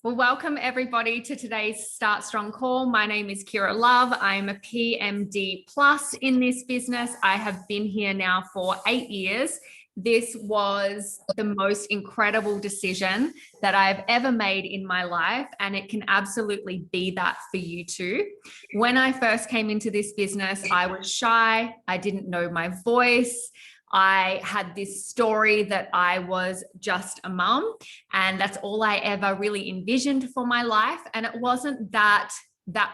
Well, welcome everybody to today's Start Strong call. My name is Kira Love. I'm a PMD plus in this business. I have been here now for 8 years. This was the most incredible decision that I've ever made in my life, and it can absolutely be that for you too. When I first came into this business, I was shy. I didn't know my voice. I had this story that I was just a mum, and that's all I ever really envisioned for my life. And it wasn't that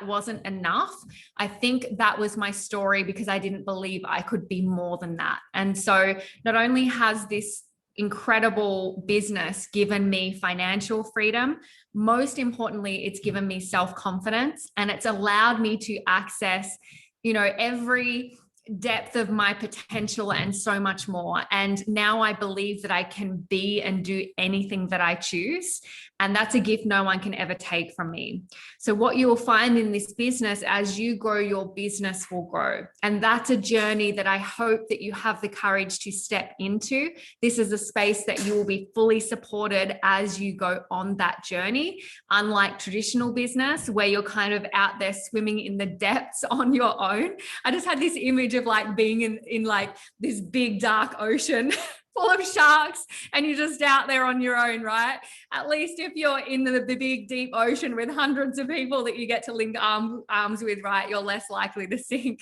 wasn't enough. I think that was my story because I didn't believe I could be more than that. And so not only has this incredible business given me financial freedom, most importantly, it's given me self-confidence, and it's allowed me to access, every depth of my potential and so much more. And now I believe that I can be and do anything that I choose. And that's a gift no one can ever take from me. So what you will find in this business, as you grow, your business will grow. And that's a journey that I hope that you have the courage to step into. This is a space that you will be fully supported as you go on that journey. Unlike traditional business, where you're kind of out there swimming in the depths on your own. I just had this image of like being in like this big dark ocean full of sharks, and you're just out there on your own, right? At least if you're in the big deep ocean with hundreds of people that you get to link arms with, right, you're less likely to sink.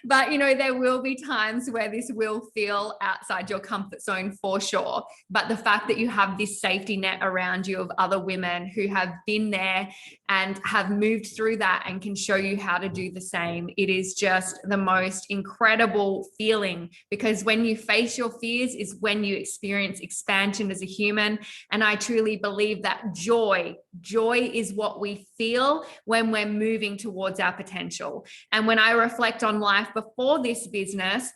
But there will be times where this will feel outside your comfort zone for sure. But the fact that you have this safety net around you of other women who have been there and have moved through that and can show you how to do the same, it is just the most incredible feeling, because when you face your fears is when you experience expansion as a human. And I truly believe that joy is what we feel when we're moving towards our potential. And when I reflect on life before this business,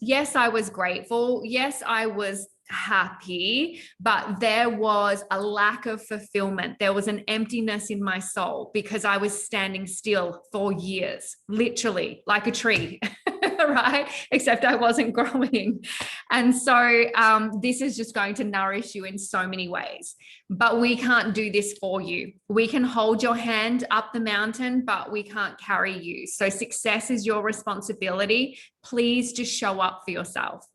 yes, I was grateful. Yes, I was happy, but there was a lack of fulfillment. There was an emptiness in my soul because I was standing still for years, literally like a tree. Right? Except I wasn't growing. And so this is just going to nourish you in so many ways. But we can't do this for you. We can hold your hand up the mountain, but we can't carry you. So success is your responsibility. Please just show up for yourself.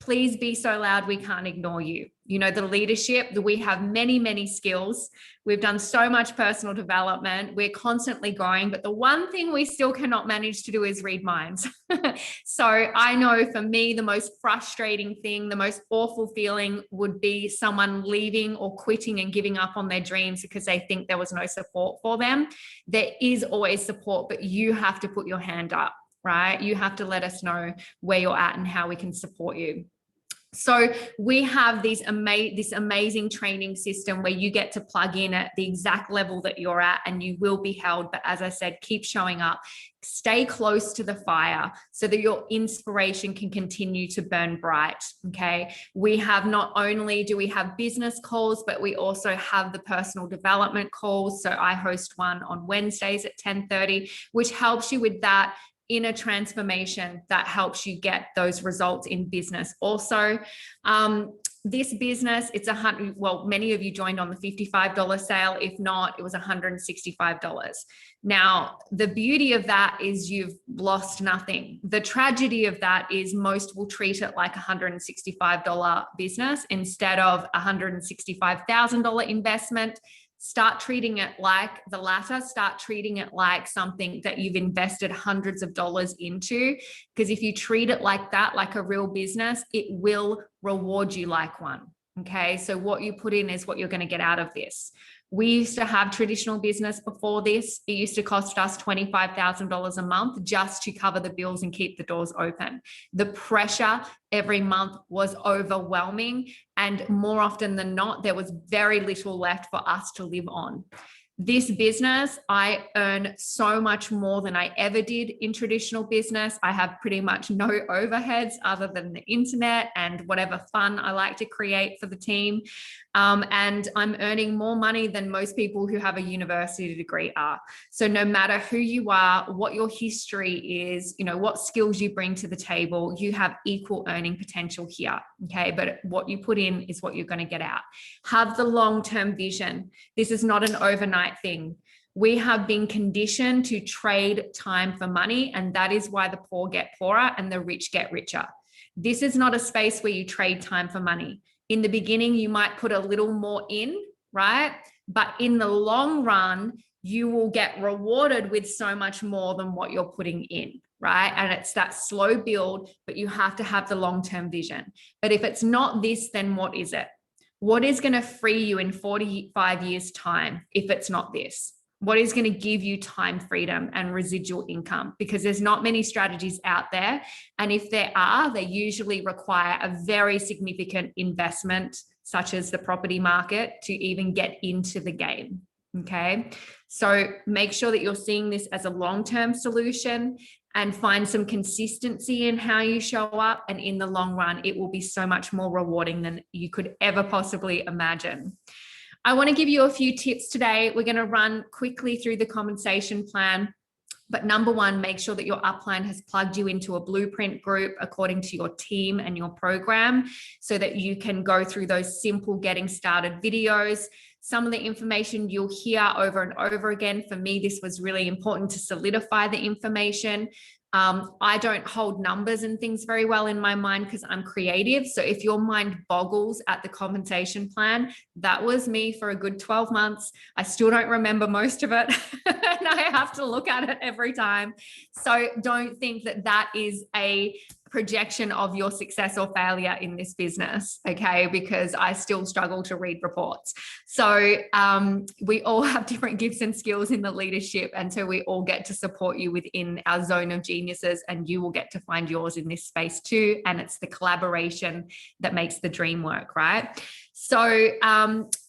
Please be so loud we can't ignore you. The leadership, we have many, many skills. We've done so much personal development. We're constantly growing, but the one thing we still cannot manage to do is read minds. So I know for me, the most frustrating thing, the most awful feeling would be someone leaving or quitting and giving up on their dreams because they think there was no support for them. There is always support, but you have to put your hand up. Right? You have to let us know where you're at and how we can support you. So we have this amazing training system where you get to plug in at the exact level that you're at, and you will be held. But as I said, keep showing up, stay close to the fire so that your inspiration can continue to burn bright. Okay. We have, not only do we have business calls, but we also have the personal development calls. So I host one on Wednesdays at 10:30, which helps you with that inner transformation that helps you get those results in business. Also, this business, it's many of you joined on the $55 sale. If not, it was $165. Now, the beauty of that is you've lost nothing. The tragedy of that is most will treat it like a $165 business instead of a $165,000 investment. Start treating it like the latter. Start treating it like something that you've invested hundreds of dollars into. Because if you treat it like that, like a real business, it will reward you like one. Okay. So what you put in is what you're going to get out of this. We used to have traditional business before this. It used to cost us $25,000 a month just to cover the bills and keep the doors open. The pressure every month was overwhelming. And more often than not, there was very little left for us to live on. This business, I earn so much more than I ever did in traditional business. I have pretty much no overheads other than the internet and whatever fun I like to create for the team. And I'm earning more money than most people who have a university degree are. So no matter who you are, what your history is, what skills you bring to the table, you have equal earning potential here. Okay. But what you put in is what you're going to get out. Have the long-term vision. This is not an overnight thing. We have been conditioned to trade time for money, and that is why the poor get poorer and the rich get richer. This is not a space where you trade time for money. In the beginning, you might put a little more in, right? But in the long run, you will get rewarded with so much more than what you're putting in, right? And it's that slow build, but you have to have the long-term vision. But if it's not this, then what is it? What is going to free you in 45 years' time if it's not this? What is going to give you time freedom and residual income? Because there's not many strategies out there. And if there are, they usually require a very significant investment, such as the property market, to even get into the game. Okay. So make sure that you're seeing this as a long-term solution and find some consistency in how you show up. And in the long run, it will be so much more rewarding than you could ever possibly imagine. I want to give you a few tips today. We're going to run quickly through the compensation plan. But number one, make sure that your upline has plugged you into a blueprint group according to your team and your program so that you can go through those simple getting started videos. Some of the information you'll hear over and over again. For me, this was really important to solidify the information. I don't hold numbers and things very well in my mind because I'm creative. So if your mind boggles at the compensation plan, that was me for a good 12 months. I still don't remember most of it and I have to look at it every time. So don't think that that is a projection of your success or failure in this business, okay? Because I still struggle to read reports. So we all have different gifts and skills in the leadership, and so we all get to support you within our zone of geniuses, and you will get to find yours in this space too. And it's the collaboration that makes the dream work, right? So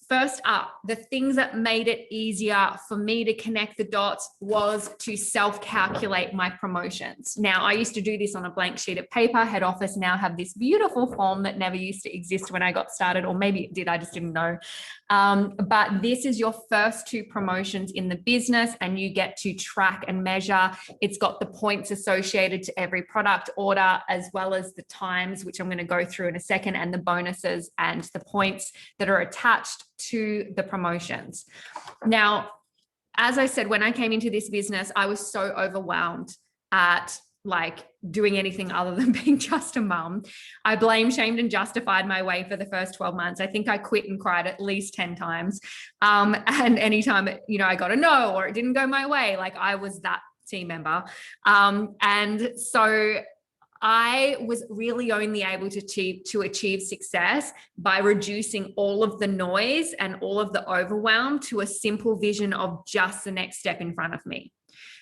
first up, the things that made it easier for me to connect the dots was to self-calculate my promotions. Now, I used to do this on a blank sheet of paper. Head office now have this beautiful form that never used to exist when I got started, or maybe it did, I just didn't know. But this is your first 2 promotions in the business, and you get to track and measure. It's got the points associated to every product order, as well as the times, which I'm going to go through in a second, and the bonuses and the points that are attached to the promotions. Now, as I said, when I came into this business, I was so overwhelmed at doing anything other than being just a mum. I blame, shamed, and justified my way for the first 12 months. I think I quit and cried at least 10 times. And anytime, I got a no or it didn't go my way, I was that team member. And so I was really only able to achieve success by reducing all of the noise and all of the overwhelm to a simple vision of just the next step in front of me.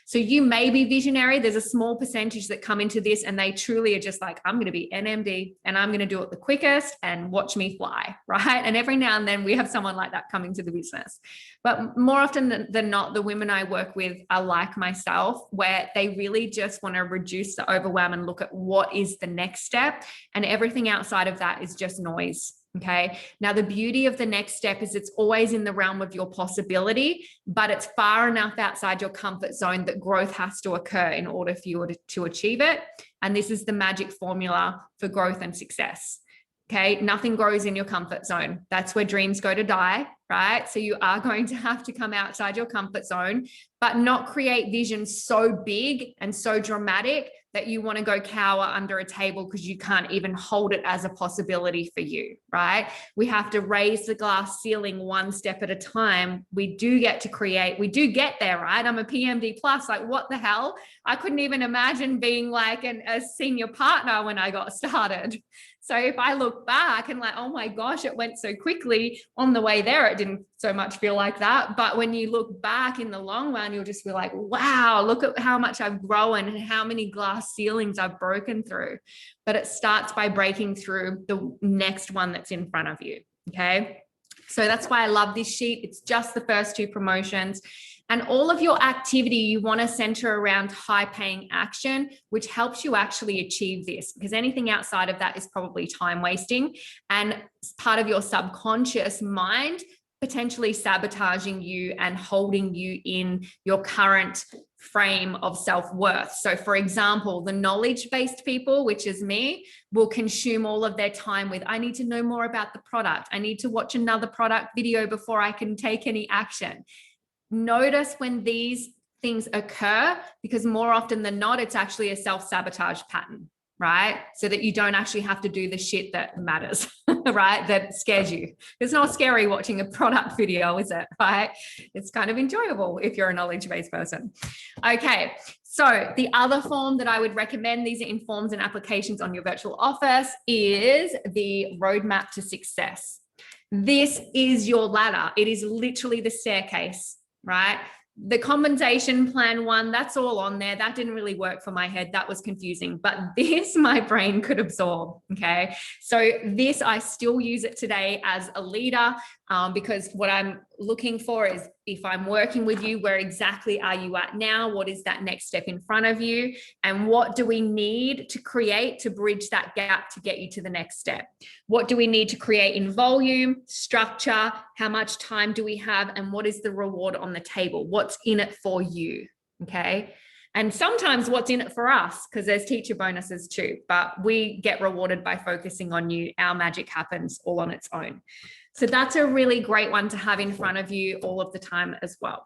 So you may be visionary. There's a small percentage that come into this and they truly are just like, I'm going to be an MD and I'm going to do it the quickest and watch me fly, right? And every now and then we have someone like that coming to the business. But more often than not, the women I work with are like myself, where they really just want to reduce the overwhelm and look at what is the next step. And everything outside of that is just noise. Okay. Now, the beauty of the next step is it's always in the realm of your possibility, but it's far enough outside your comfort zone that growth has to occur in order for you to achieve it. And this is the magic formula for growth and success. Okay. Nothing grows in your comfort zone. That's where dreams go to die, right? So you are going to have to come outside your comfort zone, but not create visions so big and so dramatic that you want to go cower under a table because you can't even hold it as a possibility for you, right? We have to raise the glass ceiling one step at a time. We do get to create, we do get there, right? I'm a PMD plus, what the hell? I couldn't even imagine being a senior partner when I got started. So if I look back and oh my gosh, it went so quickly. On the way there, it didn't so much feel like that. But when you look back in the long run, you'll just be like, wow, look at how much I've grown and how many glass ceilings I've broken through. But it starts by breaking through the next one that's in front of you. Okay. So that's why I love this sheet. It's just the first 2 promotions. And all of your activity, you want to center around high paying action, which helps you actually achieve this, because anything outside of that is probably time wasting and part of your subconscious mind potentially sabotaging you and holding you in your current frame of self-worth. So for example, the knowledge-based people, which is me, will consume all of their time with, I need to know more about the product. I need to watch another product video before I can take any action. Notice when these things occur, because more often than not, it's actually a self-sabotage pattern, right? So that you don't actually have to do the shit that matters, right? That scares you. It's not scary watching a product video, is it? Right? It's kind of enjoyable if you're a knowledge-based person. Okay. So the other form that I would recommend, these are in forms and applications on your virtual office, is the roadmap to success. This is your ladder. It is literally the staircase, right? The compensation plan one, that's all on there. That didn't really work for my head. That was confusing, but this my brain could absorb. Okay. So this, I still use it today as a leader because what I'm looking for is, if I'm working with you, where exactly are you at now? What is that next step in front of you? And what do we need to create to bridge that gap to get you to the next step? What do we need to create in volume, structure? How much time do we have? And what is the reward on the table? What's in it for you? Okay. And sometimes what's in it for us, because there's teacher bonuses too, but we get rewarded by focusing on you. Our magic happens all on its own. So that's a really great one to have in front of you all of the time as well.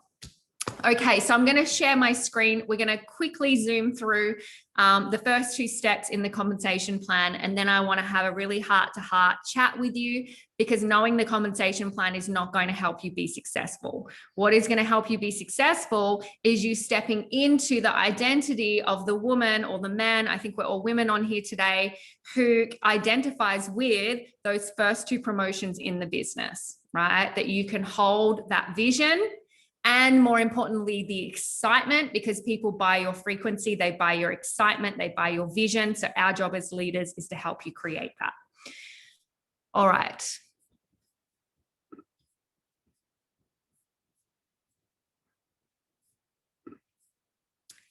Okay, so I'm going to share my screen. We're going to quickly zoom through the first 2 steps in the compensation plan. And then I want to have a really heart-to-heart chat with you, because knowing the compensation plan is not going to help you be successful. What is going to help you be successful is you stepping into the identity of the woman or the man, I think we're all women on here today, who identifies with those first 2 promotions in the business, right? That you can hold that vision. And more importantly, the excitement, because people buy your frequency, they buy your excitement, they buy your vision. So our job as leaders is to help you create that. All right.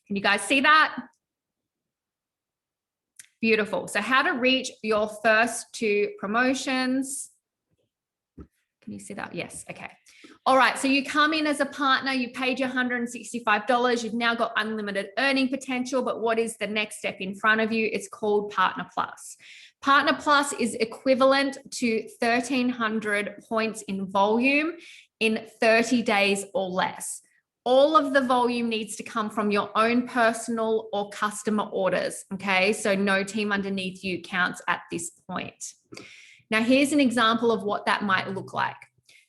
Can you guys see that? Beautiful. So how to reach your first 2 promotions. Can you see that? Yes. Okay. All right. So you come in as a partner, you paid your $165. You've now got unlimited earning potential. But what is the next step in front of you? It's called Partner Plus. Partner Plus is equivalent to 1,300 points in volume in 30 days or less. All of the volume needs to come from your own personal or customer orders. Okay. So no team underneath you counts at this point. Now, here's an example of what that might look like.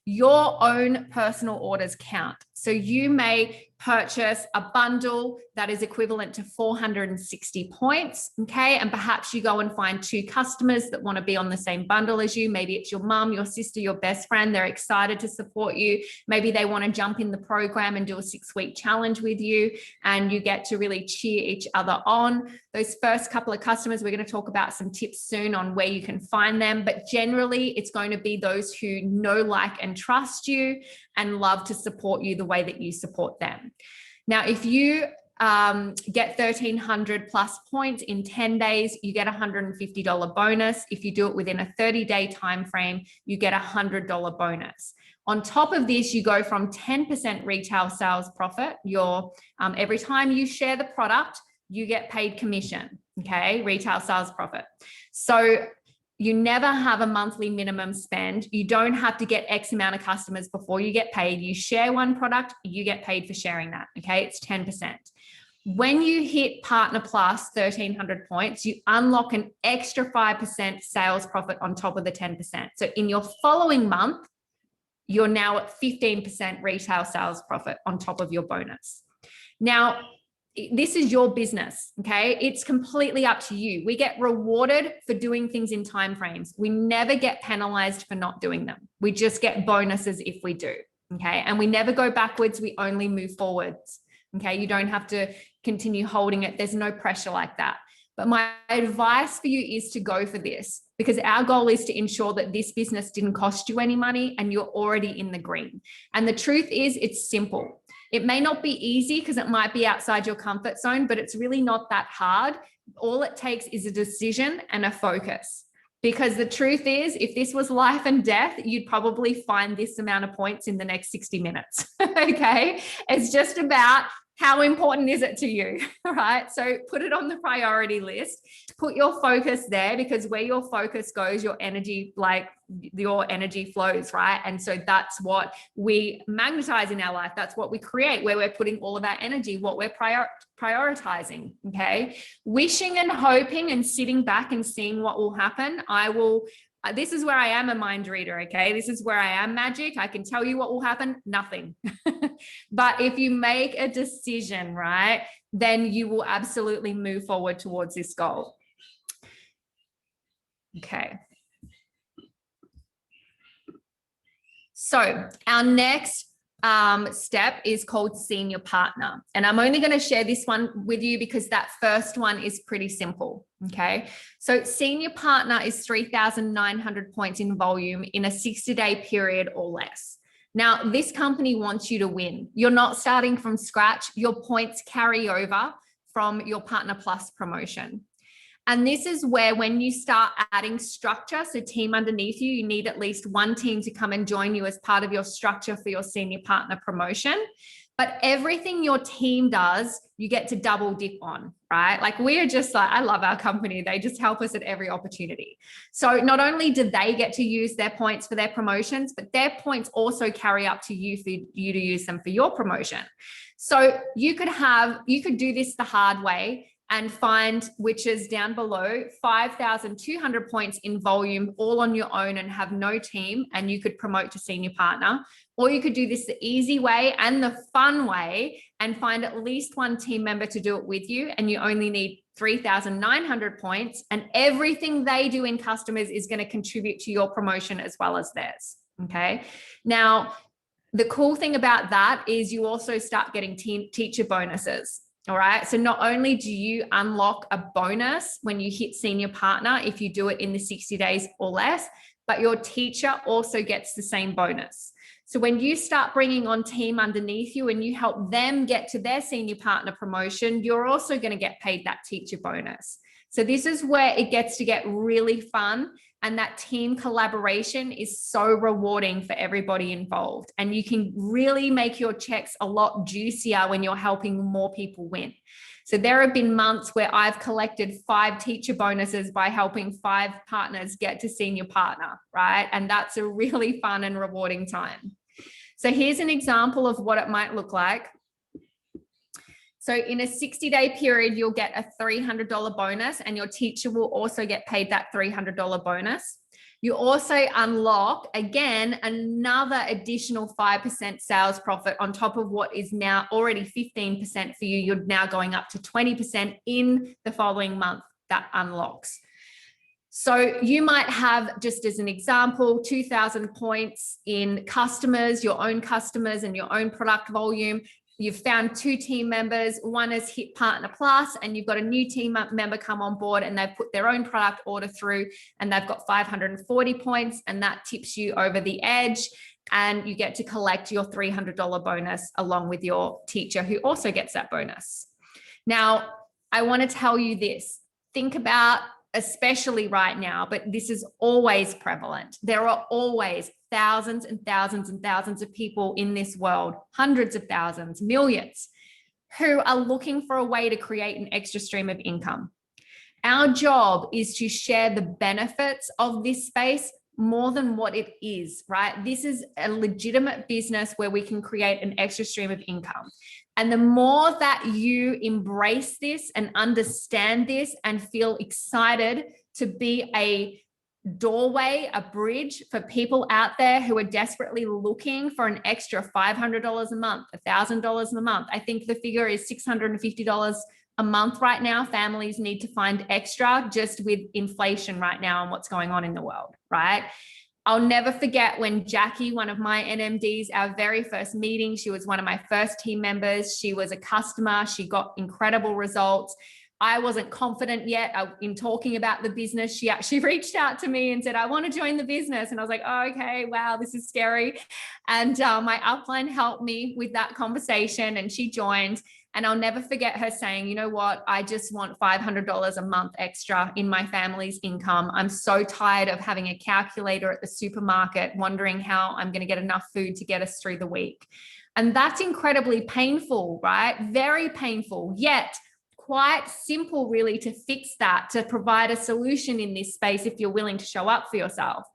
Your own personal orders count. So you may purchase a bundle that is equivalent to 460 points, okay? And perhaps you go and find 2 customers that want to be on the same bundle as you. Maybe it's your mum, your sister, your best friend. They're excited to support you. Maybe they want to jump in the program and do a 6-week challenge with you, and you get to really cheer each other on. Those first couple of customers, we're going to talk about some tips soon on where you can find them, but generally it's going to be those who know, like, and trust you and love to support you the way that you support them. Now, if you get 1,300 plus points in 10 days, you get a $150 bonus. If you do it within a 30-day time frame, you get a $100 bonus. On top of this, you go from 10% retail sales profit. Every time you share the product, you get paid commission, okay? Retail sales profit. So you never have a monthly minimum spend. You don't have to get X amount of customers before you get paid. You share one product, you get paid for sharing that, okay? It's 10%. When you hit Partner Plus 1,300 points, you unlock an extra 5% sales profit on top of the 10%. So in your following month, you're now at 15% retail sales profit on top of your bonus. Now, this is your business, okay? It's completely up to you. We get rewarded for doing things in timeframes. We never get penalized for not doing them. We just get bonuses if we do, okay? And we never go backwards. We only move forwards, okay? You don't have to continue holding it. There's no pressure like that. But my advice for you is to go for this, because our goal is to ensure that this business didn't cost you any money and you're already in the green. And the truth is, it's simple. It may not be easy because it might be outside your comfort zone, but it's really not that hard. All it takes is a decision and a focus. Because the truth is, if this was life and death, you'd probably find this amount of points in the next 60 minutes. Okay. It's just about how important is it to you, right? So put it on the priority list, put your focus there, because where your focus goes, your energy flows, right? And so that's what we magnetize in our life. That's what we create, where we're putting all of our energy, what we're prioritizing, okay? Wishing and hoping and sitting back and seeing what will happen. This is where I am a mind reader, okay? This is where I am magic. I can tell you what will happen, nothing. But if you make a decision, right, then you will absolutely move forward towards this goal. Okay. So our next step is called senior partner. And I'm only going to share this one with you because that first one is pretty simple. Okay. So senior partner is 3,900 points in volume in a 60-day period or less. Now, this company wants you to win. You're not starting from scratch. Your points carry over from your Partner Plus promotion. And this is where, when you start adding structure, so team underneath you, you need at least one team to come and join you as part of your structure for your senior partner promotion. But everything your team does, you get to double dip on, right? Like, we are just like, I love our company. They just help us at every opportunity. So not only do they get to use their points for their promotions, but their points also carry up to you for you to use them for your promotion. So you could do this the hard way and find, which is down below, 5,200 points in volume all on your own and have no team, and you could promote to senior partner. Or you could do this the easy way and the fun way and find at least one team member to do it with you, and you only need 3,900 points, and everything they do in customers is going to contribute to your promotion as well as theirs. Okay. Now, the cool thing about that is you also start getting teacher bonuses. All right. So not only do you unlock a bonus when you hit senior partner, if you do it in the 60 days or less, but your teacher also gets the same bonus. So when you start bringing on team underneath you and you help them get to their senior partner promotion, you're also going to get paid that teacher bonus. So this is where it gets to get really fun. And that team collaboration is so rewarding for everybody involved. And you can really make your checks a lot juicier when you're helping more people win. So there have been months where I've collected 5 teacher bonuses by helping 5 partners get to senior partner, right? And that's a really fun and rewarding time. So here's an example of what it might look like. So in a 60-day period, you'll get a $300 bonus, and your teacher will also get paid that $300 bonus. You also unlock, again, another additional 5% sales profit on top of what is now already 15% for you. You're now going up to 20% in the following month. That unlocks. So you might have, just as an example, 2,000 points in customers, your own customers and your own product volume. You've found 2 team members, one has hit Partner Plus, and you've got a new team member come on board and they've put their own product order through and they've got 540 points, and that tips you over the edge, and you get to collect your $300 bonus along with your teacher, who also gets that bonus. Now, I want to tell you this. Think about, especially right now, but this is always prevalent. There are always thousands and thousands and thousands of people in this world, hundreds of thousands, millions, who are looking for a way to create an extra stream of income. Our job is to share the benefits of this space more than what it is, right? This is a legitimate business where we can create an extra stream of income. And the more that you embrace this and understand this and feel excited to be a doorway, a bridge for people out there who are desperately looking for an extra $500 a month, $1,000 a month. I think the figure is $650 a month right now. Families need to find extra just with inflation right now and what's going on in the world, right? I'll never forget when Jackie, one of my NMDs, our very first meeting, she was one of my first team members. She was a customer. She got incredible results. I wasn't confident yet in talking about the business. She actually reached out to me and said, I want to join the business. And I was like, oh, okay, wow, this is scary. And my upline helped me with that conversation and she joined. And I'll never forget her saying, you know what, I just want $500 a month extra in my family's income. I'm so tired of having a calculator at the supermarket, wondering how I'm going to get enough food to get us through the week. And that's incredibly painful, right? Very painful, yet quite simple really to fix that, to provide a solution in this space if you're willing to show up for yourself.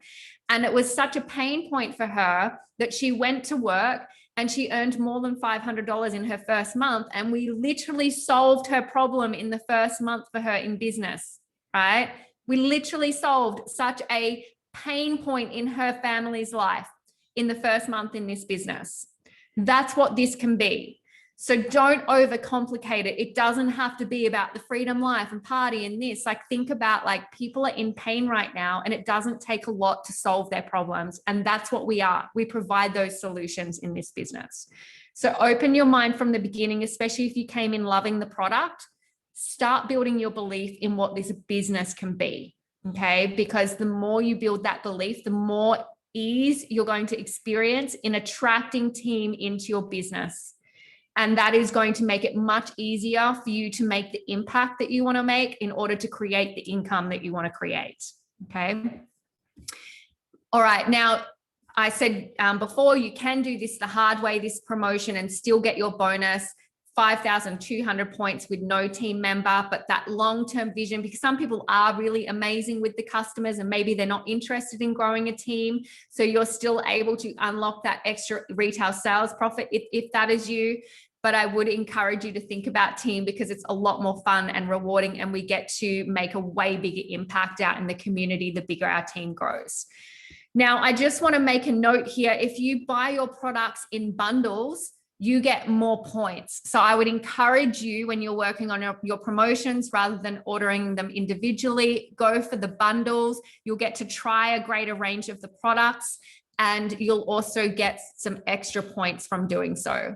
And it was such a pain point for her that she went to work and she earned more than $500 in her first month. And we literally solved her problem in the first month for her in business, right? We literally solved such a pain point in her family's life in the first month in this business. That's what this can be. So don't overcomplicate it. It doesn't have to be about the freedom life and party and this. Like, think about, like, people are in pain right now and it doesn't take a lot to solve their problems. And that's what we are. We provide those solutions in this business. So open your mind from the beginning, especially if you came in loving the product. Start building your belief in what this business can be, okay? Because the more you build that belief, the more ease you're going to experience in attracting team into your business. And that is going to make it much easier for you to make the impact that you want to make in order to create the income that you want to create. Okay. All right. Now, I said before, you can do this the hard way, this promotion, and still get your bonus, 5,200 points with no team member, but that long-term vision, because some people are really amazing with the customers and maybe they're not interested in growing a team. So you're still able to unlock that extra retail sales profit if that is you. But I would encourage you to think about team because it's a lot more fun and rewarding, and we get to make a way bigger impact out in the community the bigger our team grows. Now, I just want to make a note here. If you buy your products in bundles, you get more points. So I would encourage you, when you're working on your promotions, rather than ordering them individually, go for the bundles. You'll get to try a greater range of the products, and you'll also get some extra points from doing so.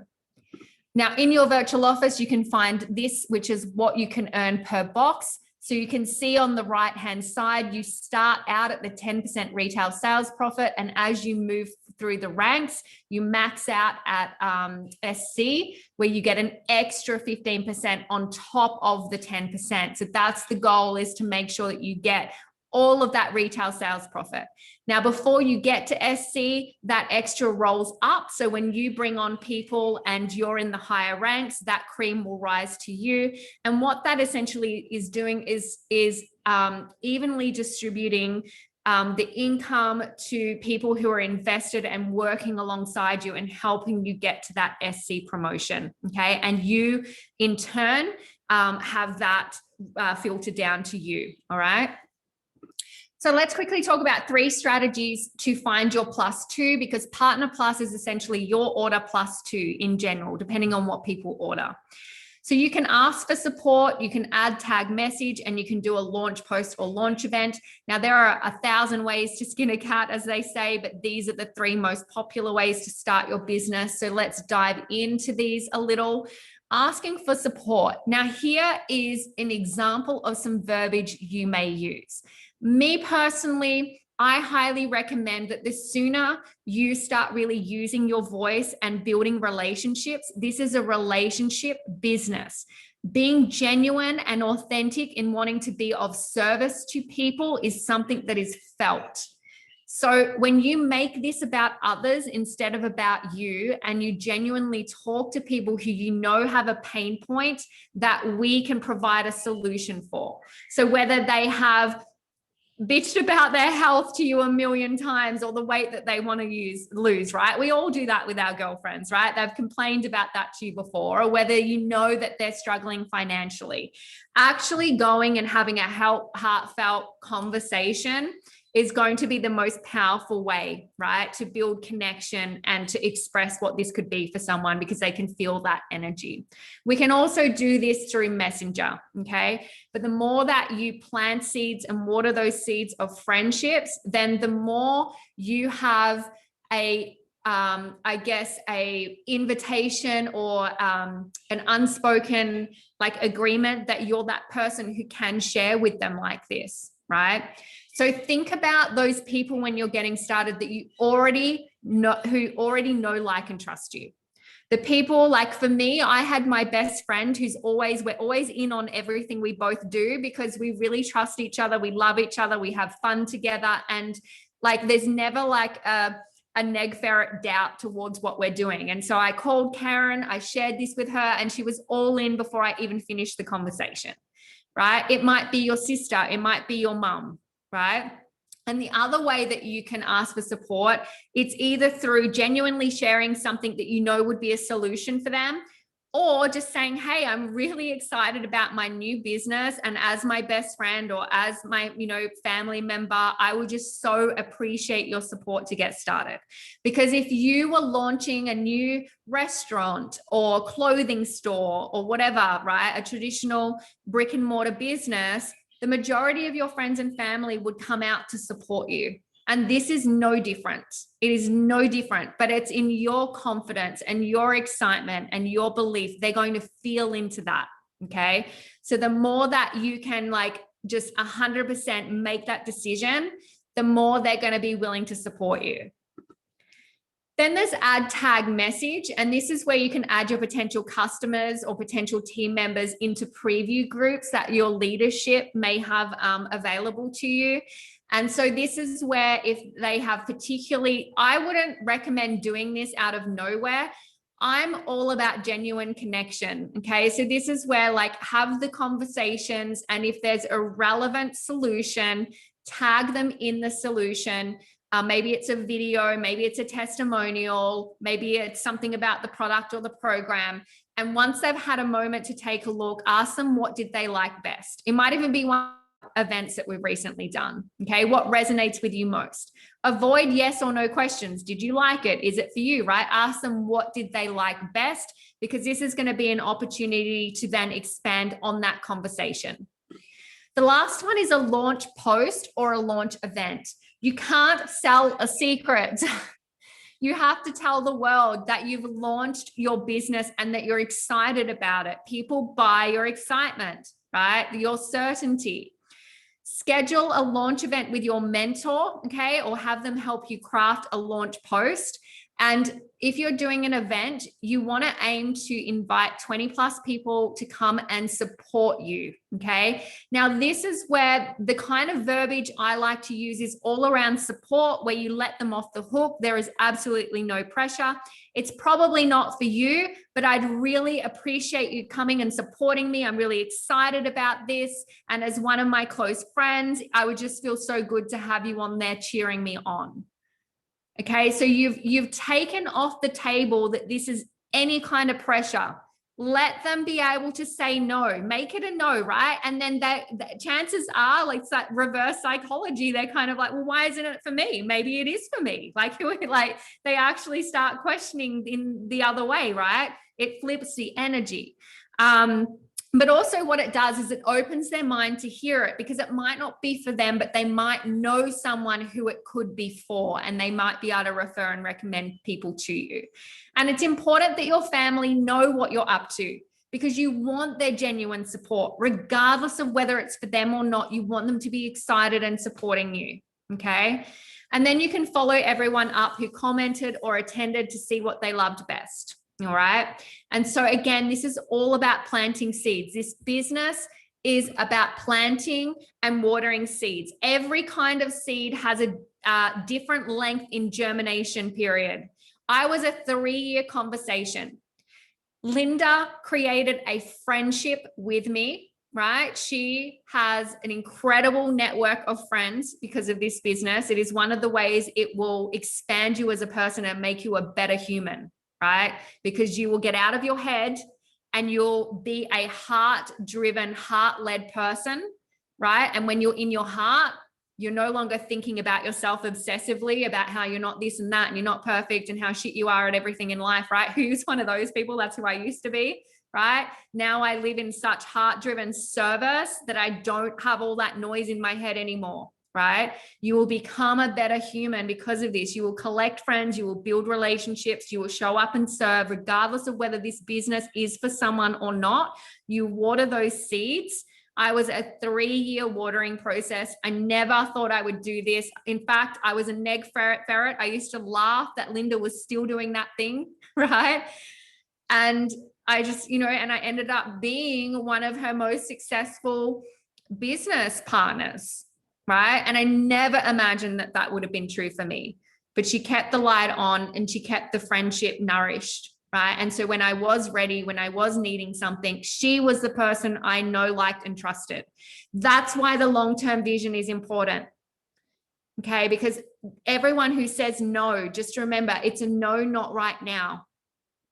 Now, in your virtual office, you can find this, which is what you can earn per box. So you can see on the right-hand side, you start out at the 10% retail sales profit. And as you move through the ranks, you max out at SC, where you get an extra 15% on top of the 10%. So that's the goal, is to make sure that you get all of that retail sales profit. Now, before you get to SC, that extra rolls up. So when you bring on people and you're in the higher ranks, that cream will rise to you. And what that essentially is doing is evenly distributing the income to people who are invested and working alongside you and helping you get to that SC promotion. Okay. And you in turn have that filtered down to you. All right. So let's quickly talk about 3 strategies to find your +2, because Partner Plus is essentially your order +2 in general, depending on what people order. So you can ask for support, you can add tag message, and you can do a launch post or launch event. Now, there are 1,000 ways to skin a cat, as they say, but these are the 3 most popular ways to start your business. So let's dive into these a little. Asking for support. Now, here is an example of some verbiage you may use. Me personally, I highly recommend that the sooner you start really using your voice and building relationships, this is a relationship business. Being genuine and authentic in wanting to be of service to people is something that is felt. So when you make this about others instead of about you, and you genuinely talk to people who you know have a pain point that we can provide a solution for. So whether they have bitched about their health to you 1,000,000 times, or the weight that they want to lose, right? We all do that with our girlfriends, right? They've complained about that to you before, or whether you know that they're struggling financially. Actually going and having a heartfelt conversation is going to be the most powerful way, right, to build connection and to express what this could be for someone, because they can feel that energy. We can also do this through Messenger, okay? But the more that you plant seeds and water those seeds of friendships, then the more you have a I guess, a invitation or an unspoken like agreement that you're that person who can share with them like this, right? So think about those people when you're getting started that you already know, who already know, like, and trust you. The people, like for me, I had my best friend we're always in on everything we both do because we really trust each other. We love each other. We have fun together. And like, there's never like a neg ferret doubt towards what we're doing. And so I called Karen, I shared this with her, and she was all in before I even finished the conversation, right? It might be your sister, it might be your mum, right? And the other way that you can ask for support, it's either through genuinely sharing something that you know would be a solution for them, or just saying, hey, I'm really excited about my new business. And as my best friend or as my, family member, I would just so appreciate your support to get started. Because if you were launching a new restaurant or clothing store or whatever, right, a traditional brick and mortar business, the majority of your friends and family would come out to support you. And this is no different. It is no different, but it's in your confidence and your excitement and your belief. They're going to feel into that. Okay. So the more that you can like just 100% make that decision, the more they're going to be willing to support you. Then there's add tag message. And this is where you can add your potential customers or potential team members into preview groups that your leadership may have available to you. And so this is where if they have particularly, I wouldn't recommend doing this out of nowhere. I'm all about genuine connection. Okay. So this is where like have the conversations, and if there's a relevant solution, tag them in the solution. Maybe it's a video, maybe it's a testimonial, maybe it's something about the product or the program. And once they've had a moment to take a look, ask them what did they like best. It might even be one events that we've recently done. Okay. What resonates with you most? Avoid yes or no questions. Did you like it? Is it for you? Right? Ask them what did they like best, because this is going to be an opportunity to then expand on that conversation. The last one is a launch post or a launch event. You can't sell a secret. You have to tell the world that you've launched your business and that you're excited about it. People buy your excitement, right? Your certainty. Schedule a launch event with your mentor, okay? Or have them help you craft a launch post. And if you're doing an event, you want to aim to invite 20 plus people to come and support you. Okay. Now, this is where the kind of verbiage I like to use is all around support, where you let them off the hook. There is absolutely no pressure. It's probably not for you, but I'd really appreciate you coming and supporting me. I'm really excited about this. And as one of my close friends, I would just feel so good to have you on there cheering me on. Okay, so you've taken off the table that this is any kind of pressure. Let them be able to say no, make it a no, right? And then chances are, like that reverse psychology, they're kind of like, well, why isn't it for me? Maybe it is for me. Like they actually start questioning in the other way, right? It flips the energy. But also what it does is it opens their mind to hear it, because it might not be for them, but they might know someone who it could be for, and they might be able to refer and recommend people to you. And it's important that your family know what you're up to, because you want their genuine support, regardless of whether it's for them or not. You want them to be excited and supporting you. Okay. And then you can follow everyone up who commented or attended to see what they loved best. All right. And so again, this is all about planting seeds. This business is about planting and watering seeds. Every kind of seed has a different length in germination period. I was a 3-year conversation. Linda created a friendship with me, right? She has an incredible network of friends because of this business. It is one of the ways it will expand you as a person and make you a better human. Right? Because you will get out of your head and you'll be a heart-driven, heart-led person, right? And when you're in your heart, you're no longer thinking about yourself obsessively about how you're not this and that and you're not perfect and how shit you are at everything in life, right? Who's one of those people? That's who I used to be, right? Now I live in such heart-driven service that I don't have all that noise in my head anymore. right? You will become a better human because of this. You will collect friends, you will build relationships, you will show up and serve, regardless of whether this business is for someone or not. You water those seeds. I was a 3-year watering process. I never thought I would do this. In fact, I was a neg ferret. I used to laugh that Linda was still doing that thing, right? And I just, and I ended up being one of her most successful business partners, right? And I never imagined that that would have been true for me, but she kept the light on and she kept the friendship nourished, right? And so when I was ready, when I was needing something, she was the person I know, liked, and trusted. That's why the long-term vision is important. Okay, because everyone who says no, just remember, it's a no, not right now.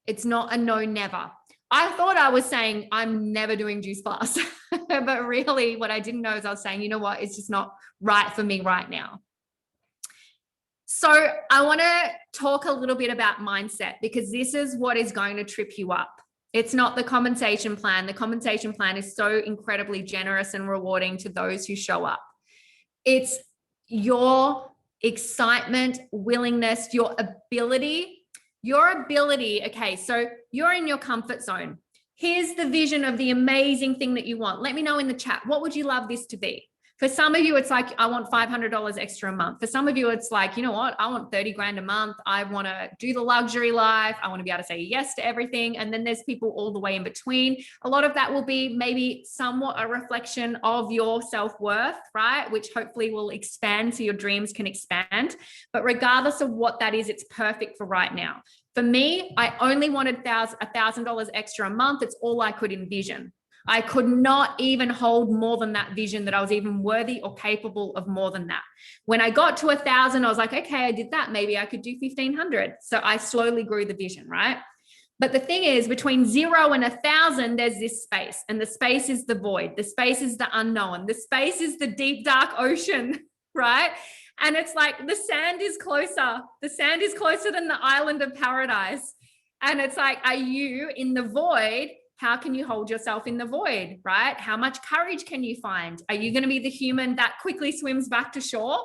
It's not a no, never. I thought I was saying I'm never doing Juice Plus, but really what I didn't know is I was saying, you know what, it's just not right for me right now. So I want to talk a little bit about mindset, because this is what is going to trip you up. It's not the compensation plan. The compensation plan is so incredibly generous and rewarding to those who show up. It's your excitement, willingness, your ability. Okay, so you're in your comfort zone. Here's the vision of the amazing thing that you want. Let me know in the chat. What would you love this to be? For some of you, it's like, I want $500 extra a month. For some of you, it's like, you know what? I want 30 grand a month. I want to do the luxury life. I want to be able to say yes to everything. And then there's people all the way in between. A lot of that will be maybe somewhat a reflection of your self-worth, right? Which hopefully will expand so your dreams can expand. But regardless of what that is, it's perfect for right now. For me, I only wanted $1,000 extra a month. It's all I could envision. I could not even hold more than that vision, that I was even worthy or capable of more than that. When I got to 1,000, I was like, okay, I did that. Maybe I could do 1,500. So I slowly grew the vision, right? But the thing is, between 0 and 1,000, there's this space, and the space is the void. The space is the unknown. The space is the deep, dark ocean, right? And it's like the sand is closer. The sand is closer than the island of paradise. And it's like, are you in the void? How can you hold yourself in the void, right? How much courage can you find? Are you going to be the human that quickly swims back to shore?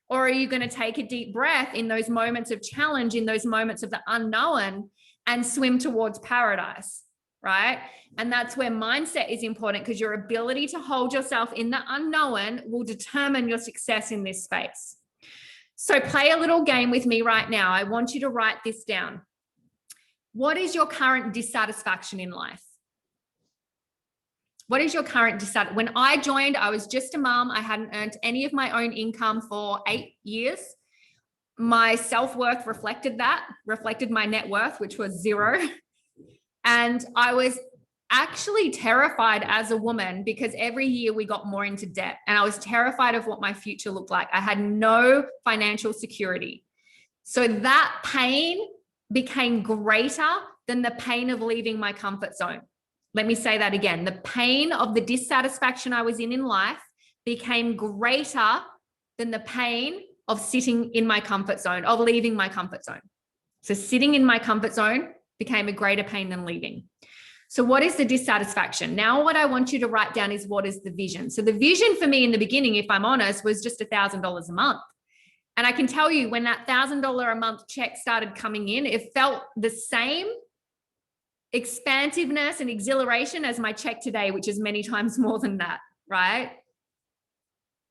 Or are you going to take a deep breath in those moments of challenge, in those moments of the unknown, and swim towards paradise, right? And that's where mindset is important, because your ability to hold yourself in the unknown will determine your success in this space. So play a little game with me right now. I want you to write this down. What is your current dissatisfaction in life? What is your current dissatisfaction? When I joined, I was just a mom. I hadn't earned any of my own income for 8 years. My self-worth reflected my net worth, which was 0. And I was actually terrified as a woman, because every year we got more into debt, and I was terrified of what my future looked like. I had no financial security. So that pain became greater than the pain of leaving my comfort zone. Let me say that again. The pain of the dissatisfaction I was in life became greater than the pain of sitting in my comfort zone, of leaving my comfort zone. So sitting in my comfort zone became a greater pain than leaving. So what is the dissatisfaction? Now what I want you to write down is, what is the vision? So the vision for me in the beginning, if I'm honest, was just $1,000 a month. And I can tell you, when that $1,000 a month check started coming in, it felt the same expansiveness and exhilaration as my check today, which is many times more than that, right?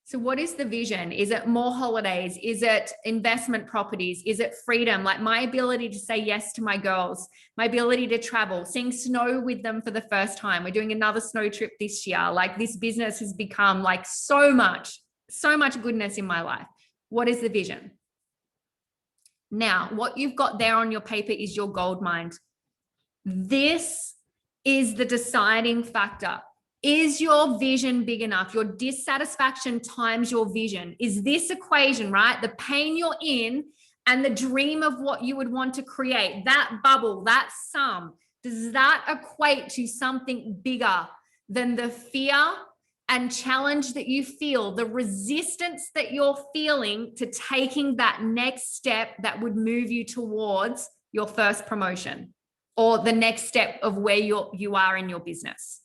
So what is the vision? Is it more holidays? Is it investment properties? Is it freedom? Like my ability to say yes to my girls, my ability to travel, seeing snow with them for the first time. We're doing another snow trip this year. Like this business has become like so much goodness in my life. What is the vision? Now, what you've got there on your paper is your gold mine. This is the deciding factor. Is your vision big enough? Your dissatisfaction times your vision. Is this equation, right? The pain you're in and the dream of what you would want to create, that bubble, that sum, does that equate to something bigger than the fear and challenge that you feel, the resistance that you're feeling to taking that next step that would move you towards your first promotion or the next step of where you are in your business?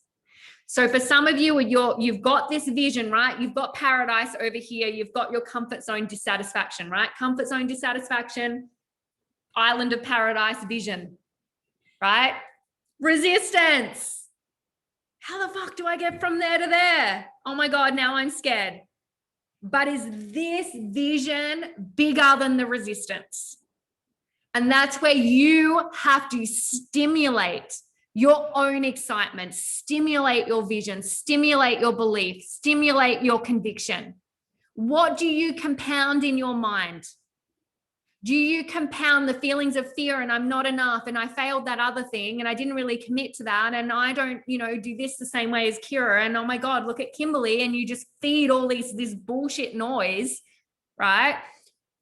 So for some of you, you've got this vision, right? You've got paradise over here. You've got your comfort zone dissatisfaction, right? Comfort zone dissatisfaction, island of paradise vision, right? Resistance. How the fuck do I get from there to there? Oh my God, now I'm scared. But is this vision bigger than the resistance? And that's where you have to stimulate your own excitement, stimulate your vision, stimulate your belief, stimulate your conviction. What do you compound in your mind? Do you compound the feelings of fear and I'm not enough and I failed that other thing and I didn't really commit to that and I don't, do this the same way as Kira and oh my God, look at Kimberly, and you just feed all this bullshit noise, right?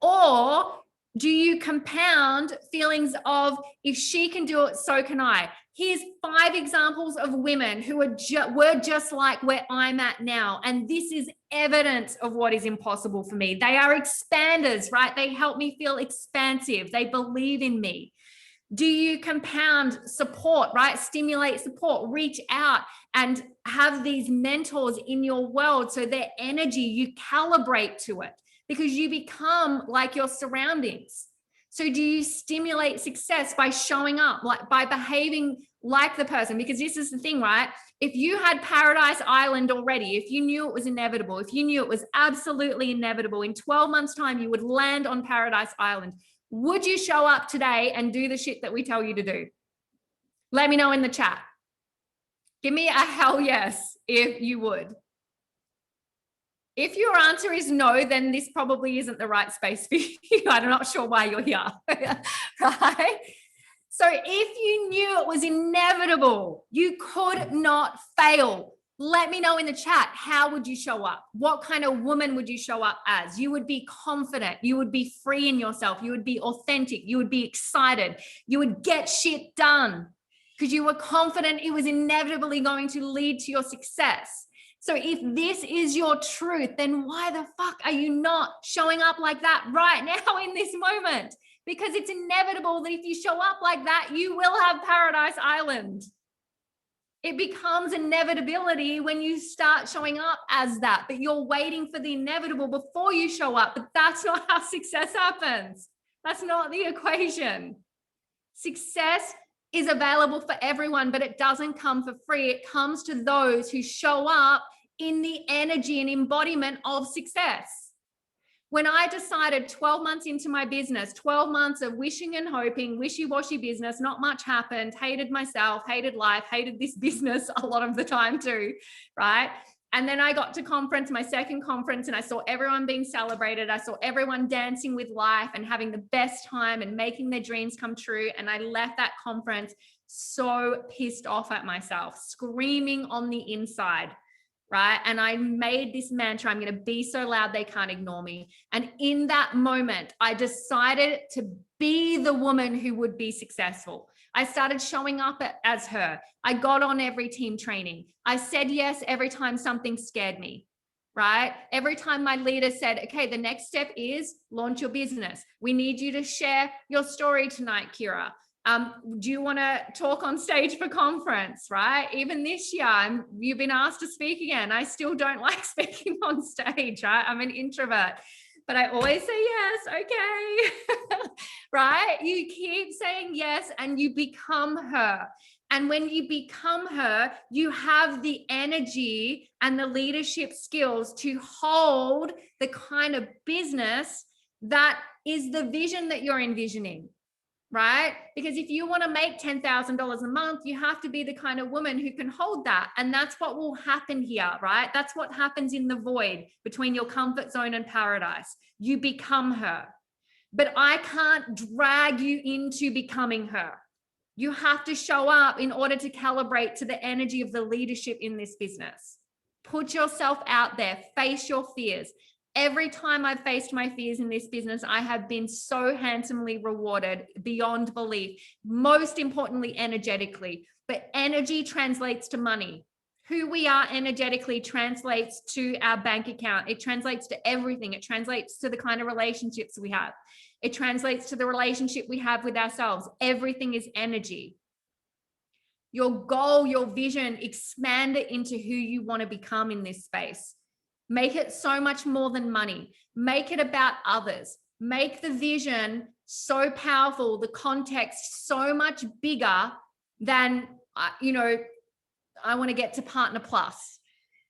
Or do you compound feelings of if she can do it, so can I? Here's 5 examples of women who were just like where I'm at now. And this is evidence of what is impossible for me. They are expanders, right? They help me feel expansive. They believe in me. Do you compound support, right? Stimulate support, reach out and have these mentors in your world so their energy, you calibrate to it because you become like your surroundings. So do you stimulate success by showing up, like by behaving like the person? Because this is the thing, right? If you had Paradise Island already, if you knew it was inevitable, if you knew it was absolutely inevitable, in 12 months' time, you would land on Paradise Island. Would you show up today and do the shit that we tell you to do? Let me know in the chat. Give me a hell yes if you would. If your answer is no, then this probably isn't the right space for you. I'm not sure why you're here, right? So if you knew it was inevitable, you could not fail. Let me know in the chat, how would you show up? What kind of woman would you show up as? You would be confident. You would be free in yourself. You would be authentic. You would be excited. You would get shit done because you were confident it was inevitably going to lead to your success. So if this is your truth, then why the fuck are you not showing up like that right now in this moment? Because it's inevitable that if you show up like that, you will have Paradise Island. It becomes inevitability when you start showing up as that, but you're waiting for the inevitable before you show up. But that's not how success happens. That's not the equation. Success is available for everyone, but it doesn't come for free. It comes to those who show up in the energy and embodiment of success. When I decided 12 months into my business, 12 months of wishing and hoping, wishy-washy business, not much happened, hated myself, hated life, hated this business a lot of the time too, right? And then I got to conference, my second conference, and I saw everyone being celebrated. I saw everyone dancing with life and having the best time and making their dreams come true. And I left that conference so pissed off at myself, screaming on the inside, right? And I made this mantra, I'm going to be so loud they can't ignore me. And in that moment, I decided to be the woman who would be successful. I started showing up as her. I got on every team training. I said yes every time something scared me, right? Every time my leader said, okay, the next step is launch your business. We need you to share your story tonight, Kira. Do you want to talk on stage for conference, right? Even this year, you've been asked to speak again. I still don't like speaking on stage, right? I'm an introvert, but I always say yes, okay, right? You keep saying yes and you become her. And when you become her, you have the energy and the leadership skills to hold the kind of business that is the vision that you're envisioning. Right? Because if you want to make $10,000 a month, you have to be the kind of woman who can hold that. And that's what will happen here, right? That's what happens in the void between your comfort zone and paradise. You become her. But I can't drag you into becoming her. You have to show up in order to calibrate to the energy of the leadership in this business. Put yourself out there, face your fears. Every time I've faced my fears in this business, I have been so handsomely rewarded beyond belief, most importantly, energetically. But energy translates to money. Who we are energetically translates to our bank account. It translates to everything. It translates to the kind of relationships we have. It translates to the relationship we have with ourselves. Everything is energy. your goal, your vision, expand it into who you want to become in this space. Make it so much more than money. Make it about others. Make the vision so powerful, the context so much bigger than, I want to get to Partner Plus,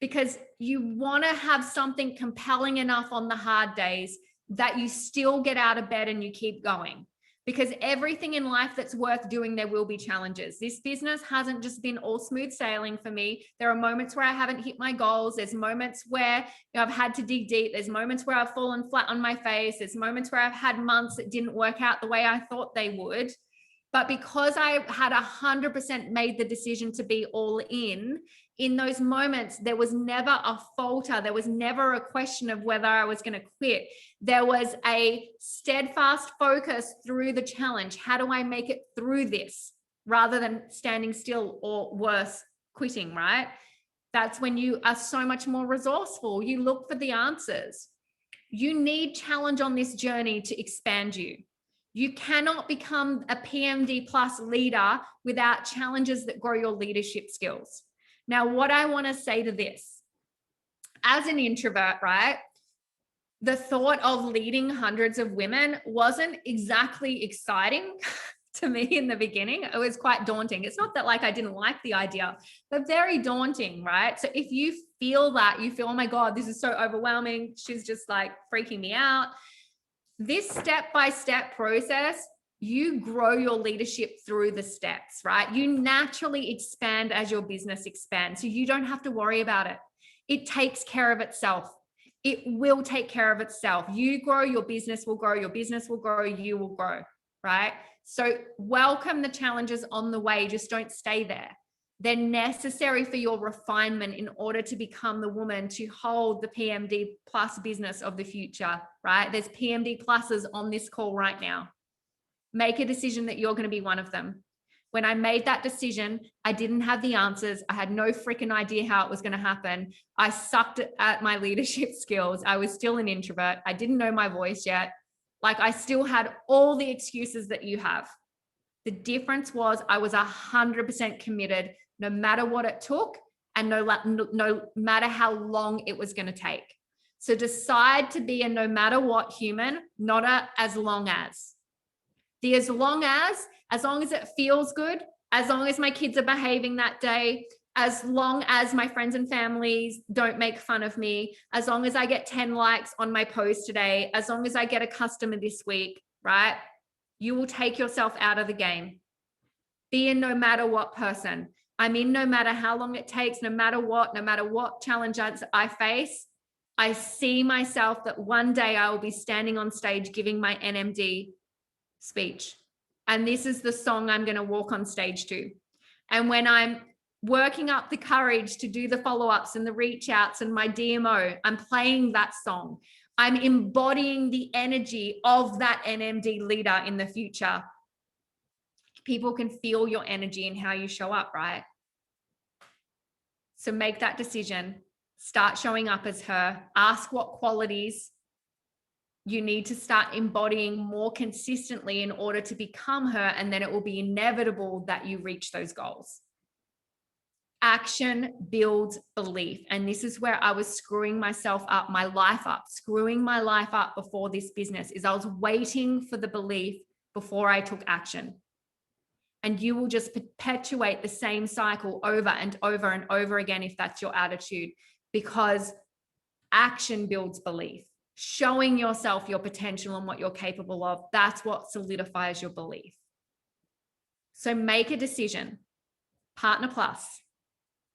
because you want to have something compelling enough on the hard days that you still get out of bed and you keep going. Because everything in life that's worth doing, there will be challenges. This business hasn't just been all smooth sailing for me. There are moments where I haven't hit my goals. There's moments where I've had to dig deep. There's moments where I've fallen flat on my face. There's moments where I've had months that didn't work out the way I thought they would. But because I had 100% made the decision to be all in those moments, there was never a falter. There was never a question of whether I was going to quit. There was a steadfast focus through the challenge. How do I make it through this, rather than standing still or worse, quitting, right? That's when you are so much more resourceful. You look for the answers. You need challenge on this journey to expand you. You cannot become a PMD plus leader without challenges that grow your leadership skills. Now, what I want to say to this, as an introvert, right, the thought of leading hundreds of women wasn't exactly exciting to me in the beginning. It was quite daunting. It's not that like I didn't like the idea, but very daunting, right? So if you feel that, you feel, oh my God, this is so overwhelming. She's just like freaking me out. This step-by-step process, you grow your leadership through the steps, right? You naturally expand as your business expands. So you don't have to worry about it. It takes care of itself. It will take care of itself. You grow, your business will grow, your business will grow, you will grow, right? So welcome the challenges on the way. Just don't stay there. They're necessary for your refinement in order to become the woman to hold the PMD plus business of the future, right? There's PMD pluses on this call right now. Make a decision that you're going to be one of them. When I made that decision, I didn't have the answers. I had no freaking idea how it was going to happen. I sucked at my leadership skills. I was still an introvert. I didn't know my voice yet. Like, I still had all the excuses that you have. The difference was I was 100% committed, no matter what it took, and no matter how long it was going to take. So decide to be a no matter what human, not a as long as. The as long as it feels good, as long as my kids are behaving that day, as long as my friends and families don't make fun of me, as long as I get 10 likes on my post today, as long as I get a customer this week, right? You will take yourself out of the game. Be a no matter what person. I'm in no matter how long it takes, no matter what challenges I face. I see myself that one day I will be standing on stage giving my NMD speech. And this is the song I'm going to walk on stage to. And when I'm working up the courage to do the follow-ups and the reach outs and my DMO, I'm playing that song. I'm embodying the energy of that NMD leader in the future. People can feel your energy and how you show up, right? So make that decision. Start showing up as her. Ask what qualities you need to start embodying more consistently in order to become her, and then it will be inevitable that you reach those goals. Action builds belief. And this is where I was screwing myself up, my life up, screwing my life up before this business, is I was waiting for the belief before I took action. And you will just perpetuate the same cycle over and over and over again if that's your attitude, because action builds belief. Showing yourself your potential and what you're capable of, that's what solidifies your belief. So make a decision. Partner Plus.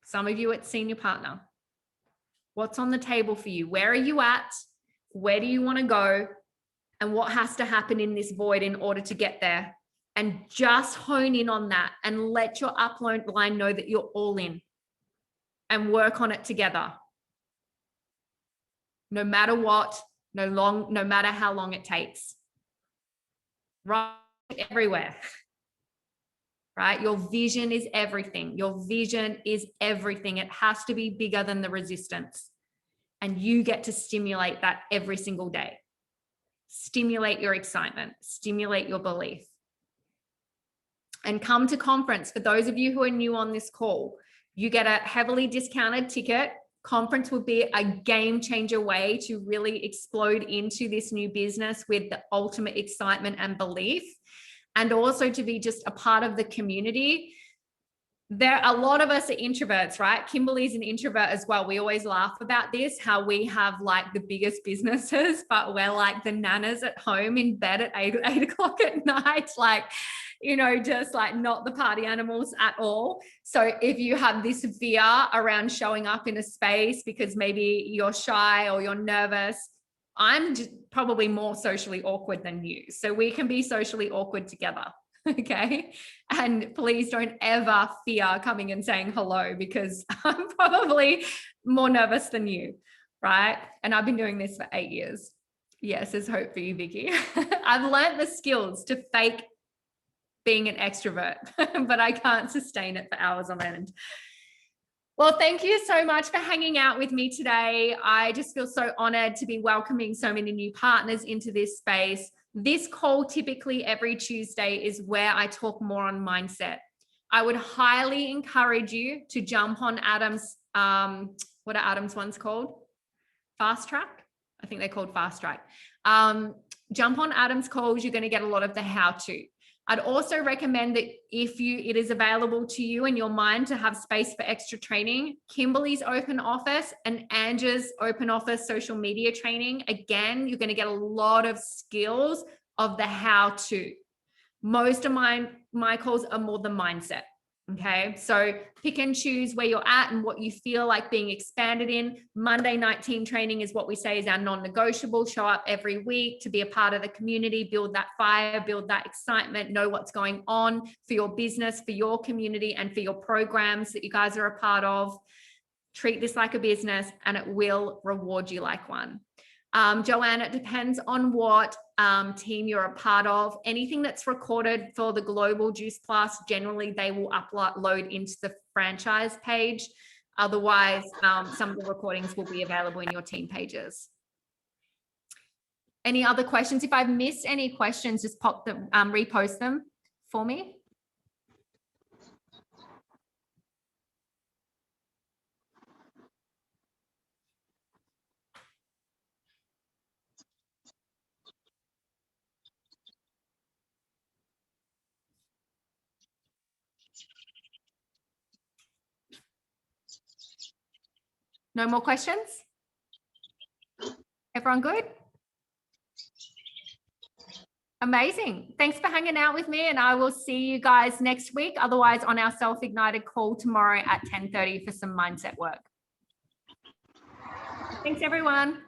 Some of you, it's senior partner. What's on the table for you? Where are you at? Where do you want to go? And what has to happen in this void in order to get there? And just hone in on that and let your upline know that you're all in, and work on it together. No matter what, no matter how long it takes. Right everywhere. Right? Your vision is everything. Your vision is everything. It has to be bigger than the resistance. And you get to stimulate that every single day. Stimulate your excitement, stimulate your belief. and come to conference. For those of you who are new on this call, you get a heavily discounted ticket. Conference will be a game changer way to really explode into this new business with the ultimate excitement and belief, and also to be just a part of the community. A lot of us are introverts, right? Kimberly's an introvert as well. We always laugh about this, how we have like the biggest businesses, but we're like the nanas at home in bed at 8 o'clock at night, like, you know, just like not the party animals at all. So if you have this fear around showing up in a space because maybe you're shy or you're nervous, I'm just probably more socially awkward than you. So we can be socially awkward together. Okay. And please don't ever fear coming and saying hello, because I'm probably more nervous than you. Right. And I've been doing this for 8 years. Yes, there's hope for you, Vicky. I've learned the skills to fake being an extrovert, but I can't sustain it for hours on end. Well, thank you so much for hanging out with me today. I just feel so honored to be welcoming so many new partners into this space. This call typically every Tuesday is where I talk more on mindset. I would highly encourage you to jump on Adam's, what are Adam's ones called? Fast Track? I think they're called Fast Track. Jump on Adam's calls. You're going to get a lot of the how-to. I'd also recommend that if it is available to you in your mind to have space for extra training, Kimberly's open office and Angie's open office social media training. Again, you're going to get a lot of skills of the how to. Most of my calls are more the mindset. Okay, so pick and choose where you're at and what you feel like being expanded in. Monday night team training is what we say is our non-negotiable. Show up every week to be a part of the community, build that fire, build that excitement, know what's going on for your business, for your community, and for your programs that you guys are a part of. Treat this like a business and it will reward you like one. Joanne, it depends on what team you're a part of. Anything that's recorded for the Global Juice Plus, generally they will upload into the franchise page. Otherwise, some of the recordings will be available in your team pages. Any other questions? If I've missed any questions, just pop them, repost them for me. No more questions? Everyone good? Amazing. Thanks for hanging out with me, and I will see you guys next week. Otherwise, on our Self-Ignited call tomorrow at 10:30 for some mindset work. Thanks, everyone.